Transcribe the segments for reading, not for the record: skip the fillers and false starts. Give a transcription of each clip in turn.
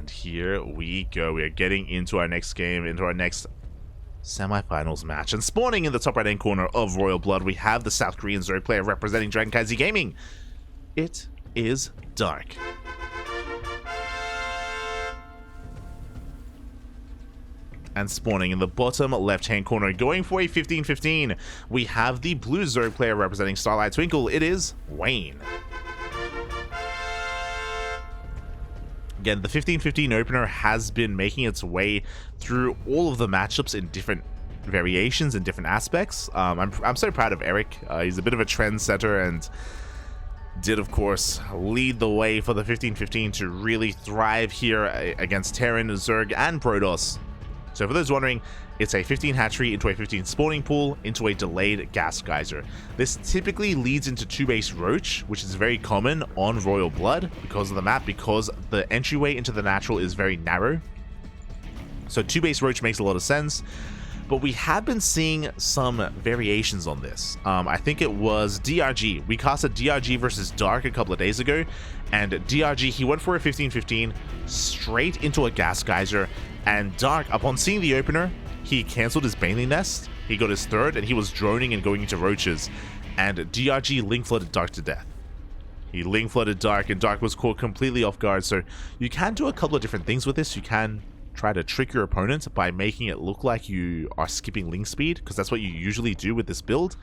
And here we go. We are getting into our next game, into our next semi-finals match. And spawning in the top right-hand corner of Royal Blood, we have the South Korean Zerg player representing CranKy Gaming. It is Dark. And spawning in the bottom left-hand corner, going for a 15-15, we have the blue Zerg player representing Starlight Twinkle. It is Wayne. Again, the 15-15 opener has been making its way through all of the matchups in different variations and different aspects. I'm so proud of Eric. He's a bit of a trendsetter and did, of course, lead the way for the 15-15 to really thrive here against Terran, Zerg, and Protoss. So for those wondering, it's a 15 hatchery into a 15 spawning pool into a delayed gas geyser. This typically leads into 2-base roach, which is very common on Royal Blood because of the map, because the entryway into the natural is very narrow. So 2-base roach makes a lot of sense, but we have been seeing some variations on this. I think it was DRG. We casted DRG versus Dark a couple of days ago, and DRG, he went for a 15-15 straight into a gas geyser, and Dark, upon seeing the opener, he cancelled his Baneling Nest, he got his third, and he was droning and going into roaches, and DRG link flooded Dark to death. He link flooded Dark, and Dark was caught completely off guard. So you can do a couple of different things with this. You can try to trick your opponent by making it look like you are skipping link speed, because that's what you usually do with this build.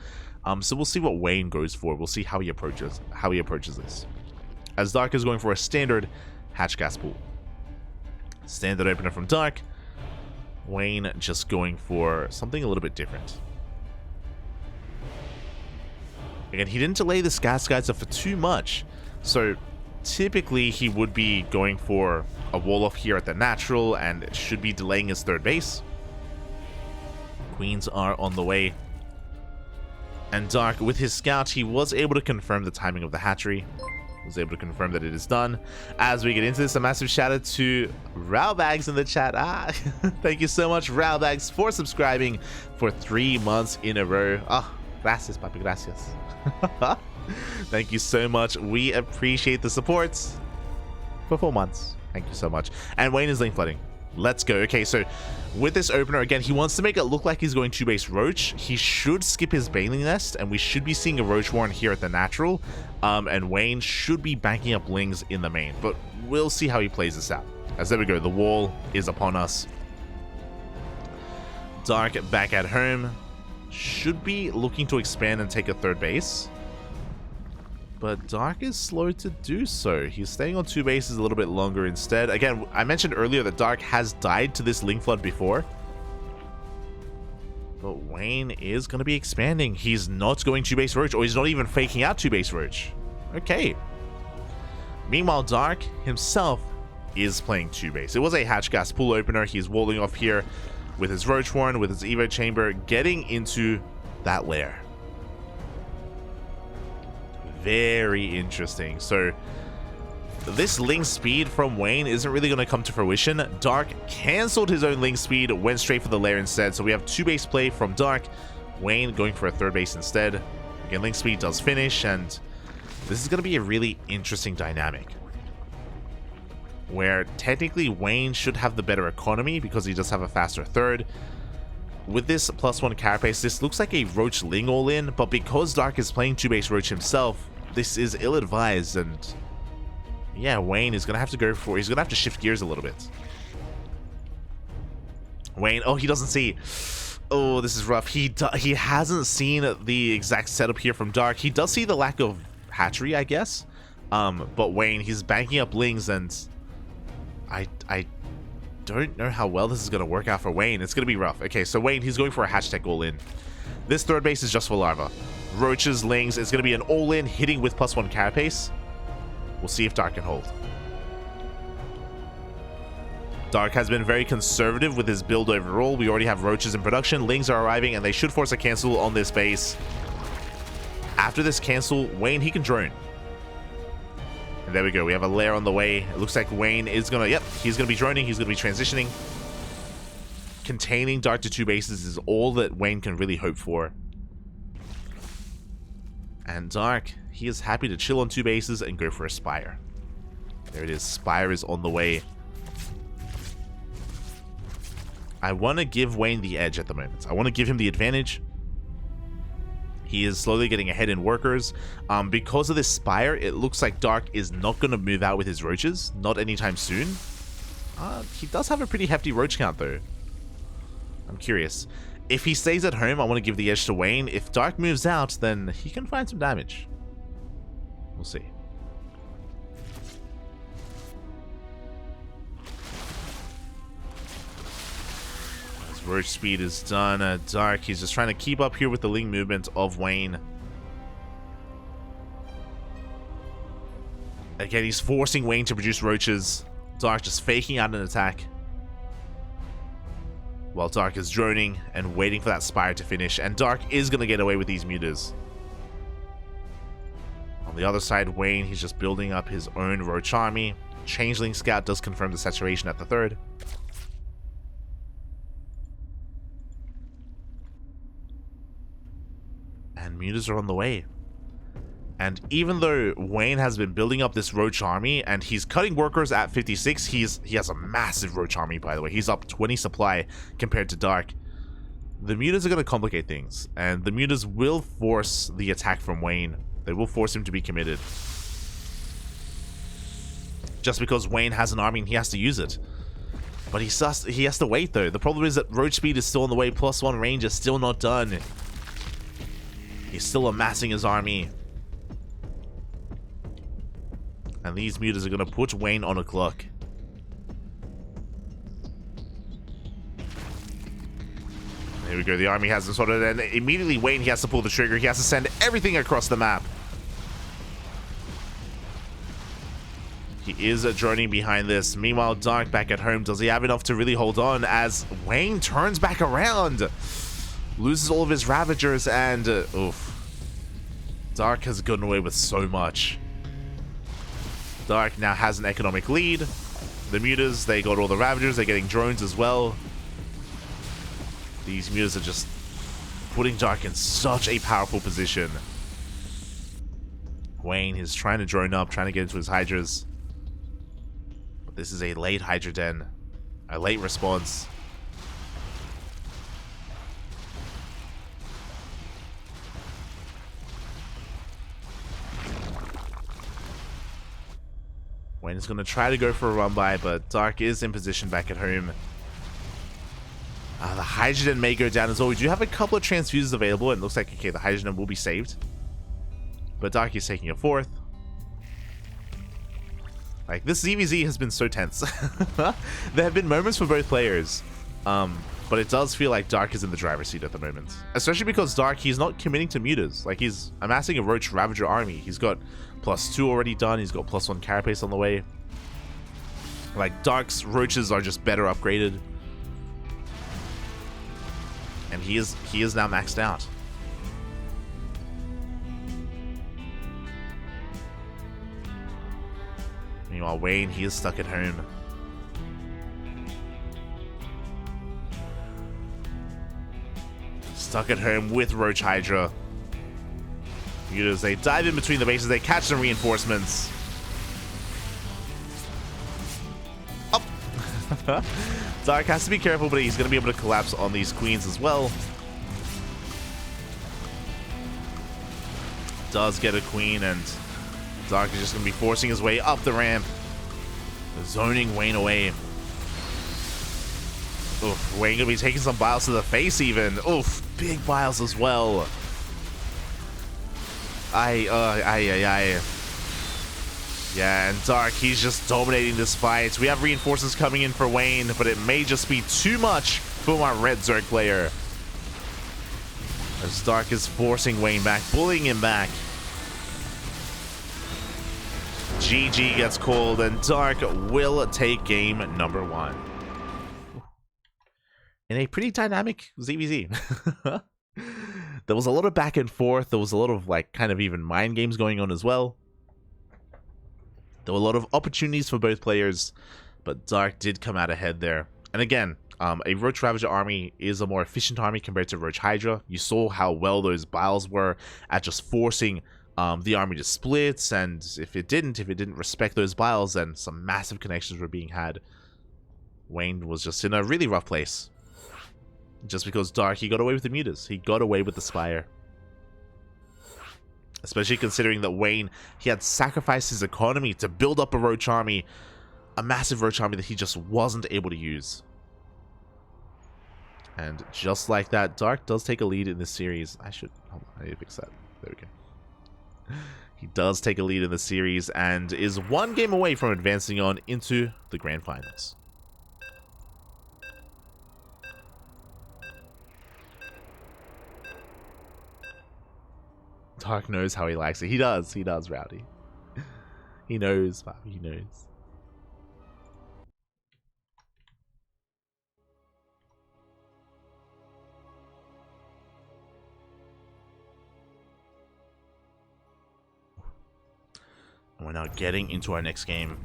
So we'll see what Wayne goes for. We'll see how he approaches this. As Dark is going for a standard hatch gas pool. Standard opener from Dark. Wayne just going for something a little bit different. Again, he didn't delay this gas geyser for too much, so typically he would be going for a wall off here at the natural and should be delaying his third base. Queens are on the way. And Dark, with his scout, he was able to confirm the timing of the hatchery. Was able to confirm that it is done. As we get into this, a massive shout out to Rowbags in the chat. Thank you so much, Rowbags, for subscribing for 3 months in a row. Gracias, papi, gracias. Thank you so much. We appreciate the support for 4 months. Thank you so much. And Wayne is link flooding. Let's go. Okay, so with this opener, again, he wants to make it look like he's going 2-base roach. He should skip his Baneling Nest, and we should be seeing a roach warren here at the natural. And Wayne should be banking up lings in the main, but we'll see how he plays this out. As there we go, the wall is upon us. Dark back at home. Should be looking to expand and take a third base. But Dark is slow to do so. He's staying on 2 bases a little bit longer instead. Again, I mentioned earlier that Dark has died to this link flood before. But Wayne is going to be expanding. He's not going 2-base roach, or he's not even faking out 2-base roach. Okay. Meanwhile, Dark himself is playing 2-base. It was a hatch gas pool opener. He's walling off here with his roach warren, with his evo chamber, getting into that lair. Very interesting. So this link speed from Wayne isn't really going to come to fruition. Dark cancelled his own link speed, went straight for the lair instead. So we have 2-base play from Dark. Wayne going for a third base instead. Again, link speed does finish, and this is going to be a really interesting dynamic, where technically Wayne should have the better economy because he does have a faster third. With this +1 carapace, this looks like a roach ling all in, but because Dark is playing 2-base roach himself, this is ill-advised, and yeah, Wayne is going to have to go for, he's going to have to shift gears a little bit. Wayne, oh, he doesn't see. Oh, this is rough. He hasn't seen the exact setup here from Dark. He does see the lack of hatchery, I guess. But Wayne, he's banking up lings, and I don't know how well this is going to work out for Wayne. It's going to be rough. Okay, so Wayne, he's going for a hatch tech all-in. This third base is just for larva. Roaches, lings, it's going to be an all-in hitting with +1 carapace. We'll see if Dark can hold. Dark has been very conservative with his build overall. We already have roaches in production. Lings are arriving, and they should force a cancel on this base. After this cancel, Wayne, he can drone. And there we go. We have a lair on the way. It looks like Wayne is going to... Yep, he's going to be droning. He's going to be transitioning. Containing Dark to 2 bases is all that Wayne can really hope for. And Dark, he is happy to chill on 2 bases and go for a Spire. There it is. Spire is on the way. I want to give Wayne the edge at the moment. I want to give him the advantage. He is slowly getting ahead in workers. Because of this Spire, it looks like Dark is not going to move out with his roaches. Not anytime soon. He does have a pretty hefty roach count, though. I'm curious. If he stays at home, I want to give the edge to Wayne. If Dark moves out, then he can find some damage. We'll see. His roach speed is done. Dark, he's just trying to keep up here with the Ling movement of Wayne. Again, he's forcing Wayne to produce roaches. Dark just faking out an attack. While Dark is droning and waiting for that Spire to finish. And Dark is going to get away with these mutas. On the other side, Wayne, he's just building up his own roach army. Changeling Scout does confirm the saturation at the third. And mutas are on the way. And even though Wayne has been building up this roach army and he's cutting workers at 56, he has a massive roach army, by the way. He's up 20 supply compared to Dark. The mutas are going to complicate things, and the mutas will force the attack from Wayne. They will force him to be committed. Just because Wayne has an army and he has to use it. But he has to wait, though. The problem is that roach speed is still on the way. +1 range is still not done. He's still amassing his army. And these mutas are going to put Wayne on a clock. There we go. The army has him sorted. And immediately Wayne, he has to pull the trigger. He has to send everything across the map. He is droning behind this. Meanwhile, Dark back at home. Does he have enough to really hold on as Wayne turns back around? Loses all of his Ravagers and... oof. Dark has gotten away with so much. Dark now has an economic lead. The mutas, they got all the Ravagers. They're getting drones as well. These mutas are just putting Dark in such a powerful position. Wayne is trying to drone up, trying to get into his Hydras. But this is a late Hydra Den. A late response. Wayne is going to try to go for a run by, but Dark is in position back at home. The Hydrogen may go down as well. We do have a couple of transfuses available, and it looks like, okay, the Hydrogen will be saved. But Dark is taking a fourth. Like, this ZvZ has been so tense. There have been moments for both players. But it does feel like Dark is in the driver's seat at the moment. Especially because Dark, he's not committing to mutas. Like, he's amassing a Roach Ravager army. He's got +2 already done. He's got +1 Carapace on the way. Like, Dark's Roaches are just better upgraded. And he is now maxed out. Meanwhile, Wayne, he is stuck at home. Stuck at home with Roach Hydra. Mutas, they dive in between the bases, they catch some reinforcements. Up! Dark has to be careful, but he's going to be able to collapse on these queens as well. Does get a queen, and Dark is just going to be forcing his way up the ramp. Zoning Wayne away. Oof, Wayne going to be taking some biles to the face even. Oof, big biles as well. Yeah, and Dark, he's just dominating this fight. We have reinforcements coming in for Wayne, but it may just be too much for my red Zerg player. As Dark is forcing Wayne back, bullying him back. GG gets called, and Dark will take game number 1. In a pretty dynamic ZvZ. There was a lot of back and forth. There was a lot of, like, kind of even mind games going on as well. There were a lot of opportunities for both players, but Dark did come out ahead there. And again, a Roach Ravager army is a more efficient army compared to Roach Hydra. You saw how well those biles were at just forcing the army to split, and if it didn't respect those biles, then some massive connections were being had. Wayne was just in a really rough place. Just because Dark, he got away with the mutas. He got away with the Spire. Especially considering that Wayne, he had sacrificed his economy to build up a Roach army. A massive Roach army that he just wasn't able to use. And just like that, Dark does take a lead in this series. Hold on, I need to fix that. There we go. He does take a lead in the series and is one game away from advancing on into the grand finals. Dark knows how he likes it. He does, Rowdy. He knows, Bobby, he knows. And we're now getting into our next game.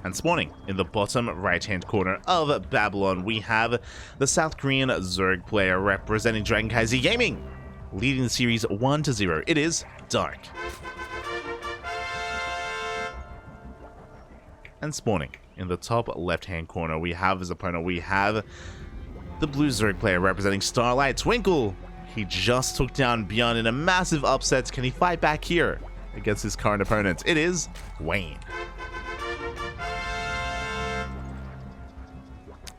And spawning in the bottom right-hand corner of Babylon, we have the South Korean Zerg player representing CranKy Z Gaming, leading the series 1-0. It is Dark. And spawning in the top left-hand corner, we have his opponent. We have the blue Zerg player representing Starlight Twinkle. He just took down Beyond in a massive upset. Can he fight back here against his current opponent? It is Wayne,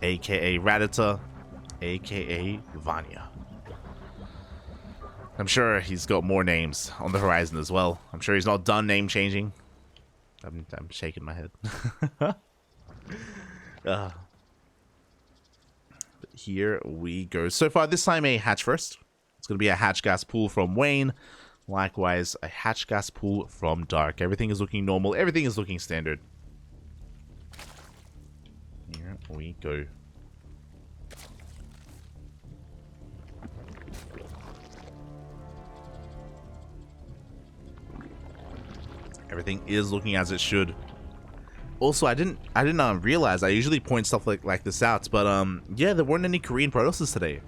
aka Radita, aka Vanya. I'm sure he's got more names on the horizon as well. I'm sure he's not done name changing. I'm shaking my head. But here we go. So far this time a hatch first. It's going to be a hatch gas pool from Wayne. Likewise, a hatch gas pool from Dark. Everything is looking normal. Everything is looking standard. Here we go. Everything is looking as it should. Also, I didn't realize. I usually point stuff like this out, but yeah, there weren't any Korean Protosses today.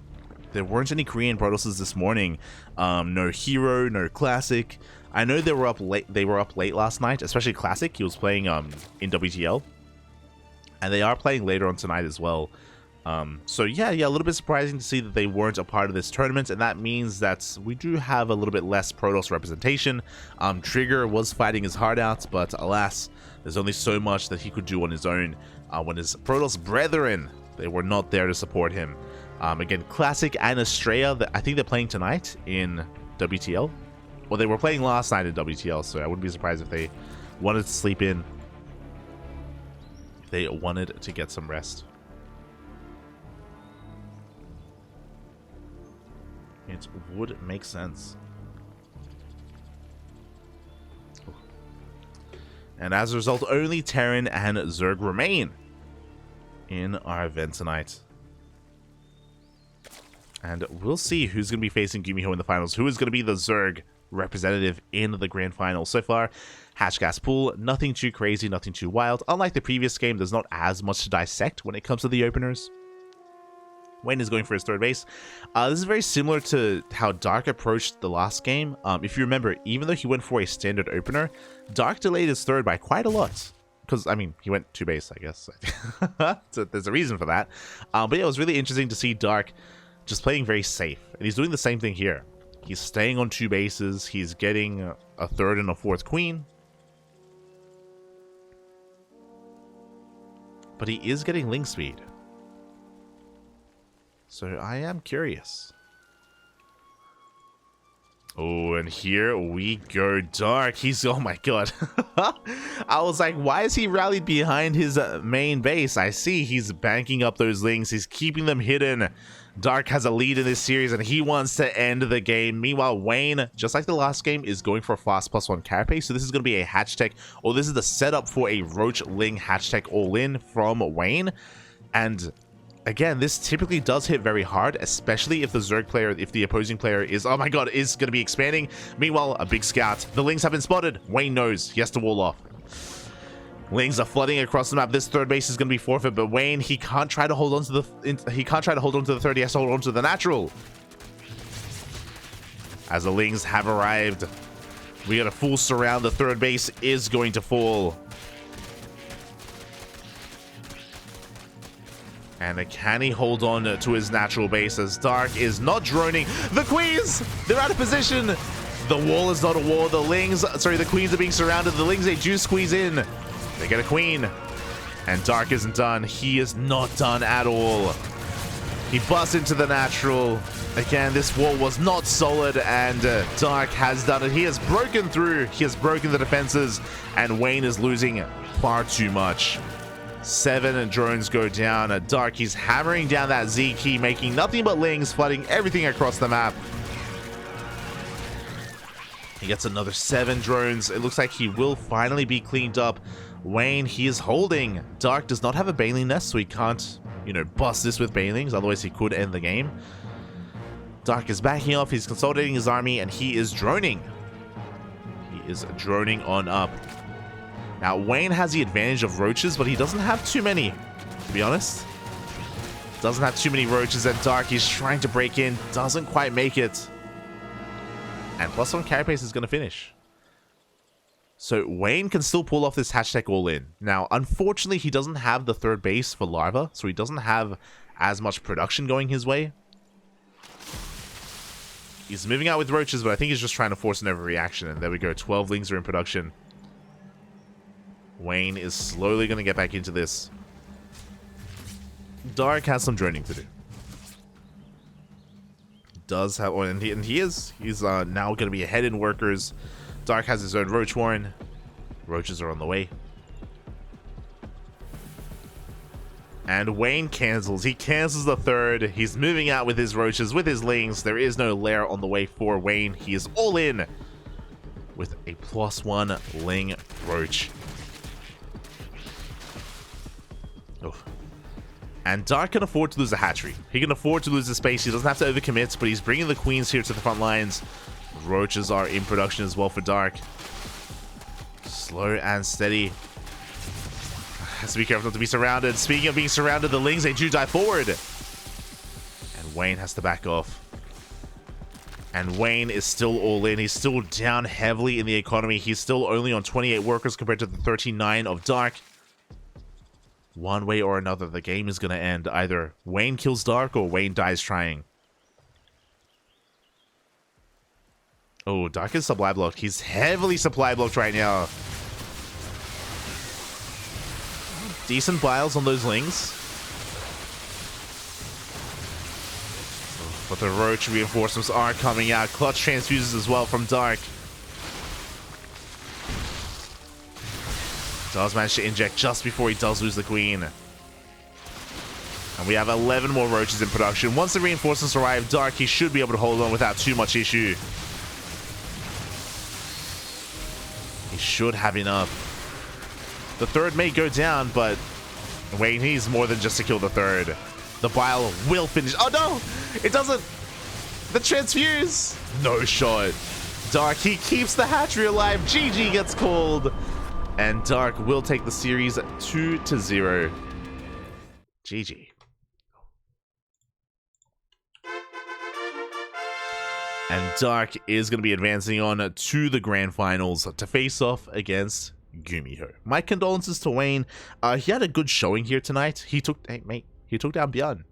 There weren't any Korean Protosses this morning. No Hero, no Classic. I know they were up late. They were up late last night, especially Classic. He was playing in WTL, and they are playing later on tonight as well. So yeah, a little bit surprising to see that they weren't a part of this tournament, and that means that we do have a little bit less Protoss representation. Trigger was fighting his heart out, but alas, there's only so much that he could do on his own when his Protoss brethren, they were not there to support him. Again, Classic and Estrella, I think they're playing tonight in WTL. Well, they were playing last night in WTL, so I wouldn't be surprised if they wanted to sleep in. If they wanted to get some rest. It would make sense. And as a result, only Terran and Zerg remain in our event tonight. And we'll see who's going to be facing Gumiho in the finals. Who is going to be the Zerg representative in the grand final. So far, hatch gas pool, nothing too crazy, nothing too wild. Unlike the previous game, there's not as much to dissect when it comes to the openers. Wayne is going for his third base. This is very similar to how Dark approached the last game. If you remember, even though he went for a standard opener, Dark delayed his third by quite a lot. Because, I mean, he went 2 base, I guess. So there's a reason for that. But yeah, it was really interesting to see Dark just playing very safe. And he's doing the same thing here. He's staying on 2 bases. He's getting a third and a fourth queen. But he is getting link speed. So I am curious. Oh, and here we go. Dark. He's, oh my god. I was like, why is he rallied behind his main base? I see he's banking up those links. He's keeping them hidden. Dark has a lead in this series and he wants to end the game. Meanwhile, Wayne, just like the last game, is going for a fast +1 carapace. So this is going to be a hatch tech, or this is the setup for a Roach Ling hatch tech all in from Wayne. And again, this typically does hit very hard, especially if the Zerg player, if the opposing player is, oh my god, is going to be expanding. Meanwhile, a big scout. The Lings have been spotted. Wayne knows he has to wall off. Lings are flooding across the map. This third base is going to be forfeit, but Wayne, he can't try to hold on to the third. He has to hold on to the natural. As the Lings have arrived, we got a full surround. The third base is going to fall. And can he hold on to his natural base as Dark is not droning? The Queens! They're out of position! The wall is not a wall. The Queens are being surrounded. The Lings, they do squeeze in. They get a Queen. And Dark isn't done. He is not done at all. He busts into the natural. Again, this wall was not solid, and Dark has done it. He has broken through. He has broken the defenses, and Wayne is losing far too much. 7 drones go down. Dark, he's hammering down that Z key, making nothing but Lings, flooding everything across the map. He gets another 7 drones. It looks like he will finally be cleaned up. Wayne, he is holding. Dark does not have a Baneling nest, so he can't, you know, bust this with Banelings. Otherwise, he could end the game. Dark is backing off. He's consolidating his army, and he is droning. He is droning on up. Now, Wayne has the advantage of roaches, but he doesn't have too many, to be honest. Doesn't have too many roaches, and Dark, he's trying to break in. Doesn't quite make it. And +1 carapace is going to finish. So Wayne can still pull off this hashtag all in. Now, unfortunately, he doesn't have the 3rd base for Larva, so he doesn't have as much production going his way. He's moving out with roaches, but I think he's just trying to force an overreaction. And there we go, 12 Lings are in production. Wayne is slowly going to get back into this. Dark has some droning to do. Does have, and he's now going to be ahead in workers. Dark has his own Roach Warren. Roaches are on the way. And Wayne cancels. He cancels the 3rd. He's moving out with his roaches, with his Lings. There is no lair on the way for Wayne. He is all in with a +1 Ling Roach. Oof. And Dark can afford to lose a hatchery. He can afford to lose the space. He doesn't have to overcommit, but he's bringing the Queens here to the front lines. Roaches are in production as well for Dark. Slow and steady. Has to be careful not to be surrounded. Speaking of being surrounded, the Lings, they do dive forward. And Wayne has to back off. And Wayne is still all in. He's still down heavily in the economy. He's still only on 28 workers compared to the 39 of Dark. One way or another, the game is going to end. Either Wayne kills Dark or Wayne dies trying. Oh, Dark is supply blocked. He's heavily supply blocked right now. Decent biles on those Lings. But the Roach reinforcements are coming out. Clutch transfuses as well from Dark. Does manage to inject just before he does lose the Queen. And we have 11 more Roaches in production. Once the reinforcements arrive, Dark, he should be able to hold on without too much issue. He should have enough. The 3rd may go down, but Wayne needs more than just to kill the 3rd. The bile will finish. Oh no! It doesn't! The transfuse! No shot. Dark, he keeps the hatchery alive. GG gets called. And Dark will take the series 2-0. GG. And Dark is going to be advancing on to the grand finals to face off against Gumiho. My condolences to Wayne. He had a good showing here tonight. He took down Björn.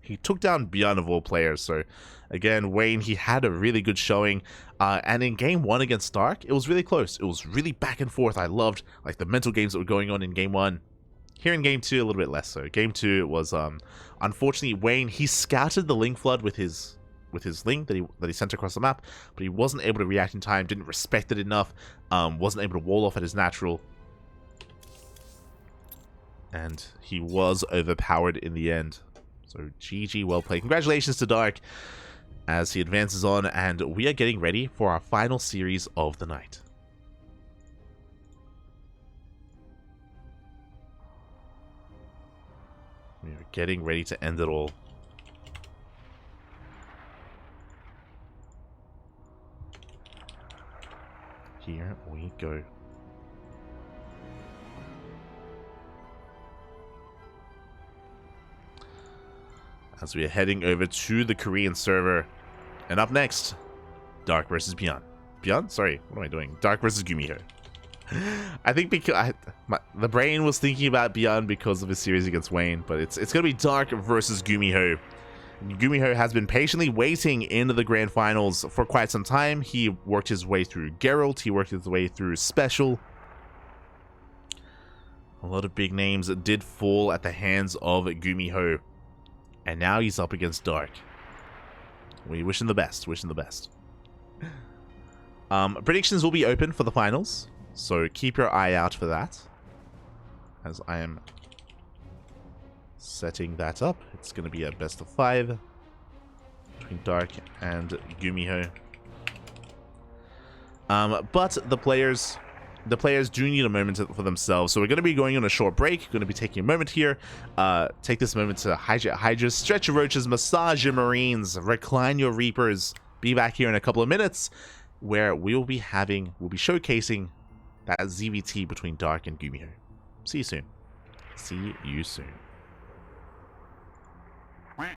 He took down Björn of all players. So again, Wayne, he had a really good showing. And in game 1 against Dark, it was really close. It was really back and forth. I loved like the mental games that were going on in game 1. Here in game 2, a little bit less so. Game 2 was unfortunately Wayne, he scouted the Ling flood with his Ling that he sent across the map, but he wasn't able to react in time, didn't respect it enough, wasn't able to wall off at his natural. And he was overpowered in the end. So GG, well played. Congratulations to Dark as he advances on, and we are getting ready for our final series of the night. We are getting ready to end it all. Here we go. As we are heading over to the Korean server. And up next, Dark versus Björn. Björn? Sorry, what am I doing? Dark versus Gumiho. I think because the brain was thinking about Beyond because of his series against Wayne, but it's going to be Dark versus Gumiho. Gumiho has been patiently waiting into the grand finals for quite some time. He worked his way through Geralt, he worked his way through Special. A lot of big names did fall at the hands of Gumiho, and now he's up against Dark. We wish him the best, wish him the best. Predictions will be open for the finals, so keep your eye out for that, as I am setting that up. It's going to be a best of 5 between Dark and Gumiho. But the players do need a moment for themselves, so we're going to be going on a short break. Going to be taking a moment here. Take this moment to hydrate Hydras, stretch your roaches, massage your Marines, recline your Reapers. Be back here in a couple of minutes, where we'll be showcasing that ZvZ between Dark and Gumiho. See you soon. See you soon.